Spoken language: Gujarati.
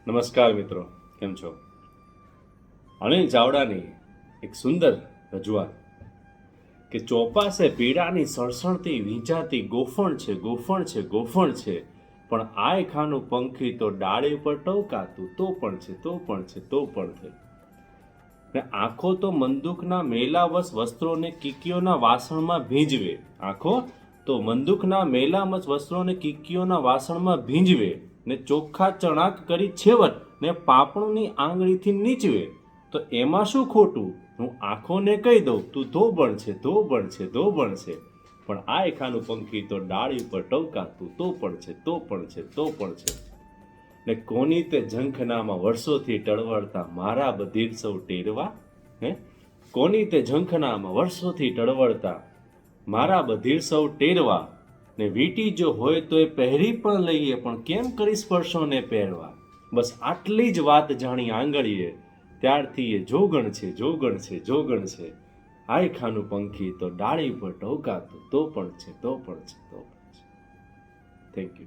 નમસ્કાર મિત્રો, કેમ છો? અનિલ ચાવડાની એક સુંદર રજૂઆત કે ચોપાસે પીડાની સળસળતી વીંજાતી ગોફણ છે, ગોફણ છે, ગોફણ છે, પણ આય ખાનું પંખી તો ડાળી ઉપર ટવકાતું તો પણ છે, તો પણ છે, તો પણ છે. ને આંખો તો મંદુકના મેલાવશ વસ્ત્રોને કીકીઓના વાસણમાં ભીંજવે. આંખો તો મંદુકના મેલાવશ વસ્ત્રોને કીકીઓના વાસણમાં ભીંજવે ને ચોખ્ખા ચણાક કરી છેવટ ને પાપણુની આંગળીથી નીચવે. તો એમાં શું ખોટું? હું આંખોને કહી દઉં, તું ધોબણ છે, ધોબણ છે, ધોબણ છે, પણ આય ખાનું પંખી તો ડાળી ઉપર ટવકાતું તો પણ છે, તો પણ છે, તો પણ છે. ને કોની તે ઝંખનામાં વર્ષોથી ટળવળતા મારા બધીર સૌ ટેરવા. હે કોની તે ઝંખનામાં વર્ષોથી ટળવળતા મારા બધીર સૌ ટેરવા. ને વીટી જો હોય તો એ પહેરી પણ લઈએ, પણ કેમ કરી સ્પર્શોને પહેરવા. બસ આટલી જ વાત જાણી આંગળીએ, ત્યારથી એ જોગણ છે, જોગણ છે, જોગણ છે. આય ખાનું પંખી તો ડાળી પર ટવકાતું તો પણ છે, તો પણ છે, તો પણ છે. Thank you.